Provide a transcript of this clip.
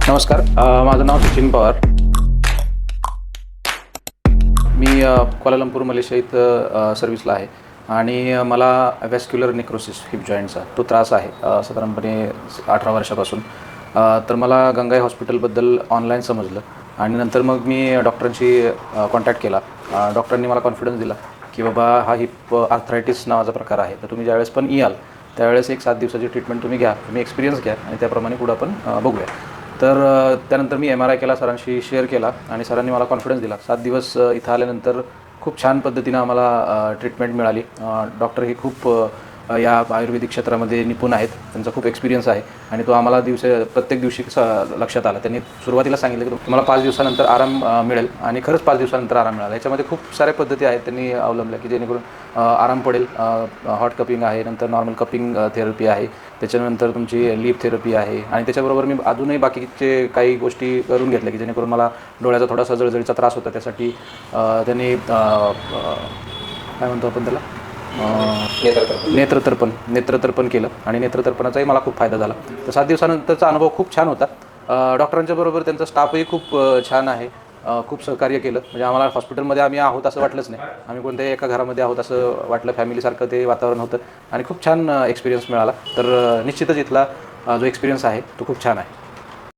नमस्कार. माझं नाव सचिन पवार. मी Kuala Lumpur Malaysia इथं सर्व्हिसला आहे आणि मला व्हॅस्क्युलर नेक्रोसिस हिप जॉईंटचा तो त्रास आहे साधारणपणे 18 वर्षापासून. तर मला गंगाई हॉस्पिटलबद्दल ऑनलाईन समजलं आणि नंतर मग मी डॉक्टरांशी कॉन्टॅक्ट केला. डॉक्टरांनी मला कॉन्फिडन्स दिला की बाबा हा हिप आर्थरायटिस नावाचा प्रकार आहे, तर तुम्ही ज्यावेळेस पण याल त्यावेळेस एक 7 दिवसाची ट्रीटमेंट तुम्ही घ्या, तुम्ही एक्सपिरियन्स घ्या आणि त्याप्रमाणे पुढं आपण बघूया. तर त्यानंतर मी MRI केला, सरांशी शेअर केला आणि सरांनी मला कॉन्फिडन्स दिला. 7 दिवस इथं आल्यानंतर खूप छान पद्धतीनं आम्हाला ट्रीटमेंट मिळाली. डॉक्टर हे खूप या आयुर्वेदिक क्षेत्रामध्ये निपुण आहेत, त्यांचा खूप एक्सपिरियन्स आहे आणि तो आम्हाला प्रत्येक दिवशी लक्षात आला. त्यांनी सुरुवातीला सांगितलं की तुम्हाला 5 दिवसानंतर आराम मिळेल आणि खरंच 5 दिवसानंतर आराम मिळाला. याच्यामध्ये खूप साऱ्या पद्धती आहेत त्यांनी अवलंबल्या की जेणेकरून आराम पडेल. हॉट कपिंग आहे, नंतर नॉर्मल कपिंग थेरपी आहे, त्याच्यानंतर तुमची लिप थेरपी आहे आणि त्याच्याबरोबर मी अजूनही बाकीचे काही गोष्टी करून घेतल्या की जेणेकरून मला डोळ्याचा थोडासा जळजळीचा त्रास होता. त्यासाठी त्यांनी काय म्हणतो आपण त्याला नेत्रतर्पण केलं आणि नेत्रतर्पणाचाही मला खूप फायदा झाला. तर 7 दिवसानंतरचा अनुभव खूप छान होता. डॉक्टरांच्या बरोबर त्यांचा स्टाफही खूप छान आहे. खूप सहकार्य केलं. म्हणजे आम्हाला हॉस्पिटलमध्ये आम्ही आहोत असं वाटलंच नाही. आम्ही कोणत्याही एका घरामध्ये आहोत असं वाटलं. फॅमिलीसारखं ते वातावरण होतं आणि खूप छान एक्सपिरियन्स मिळाला. तर निश्चितच इथला जो एक्सपिरियन्स आहे तो खूप छान आहे.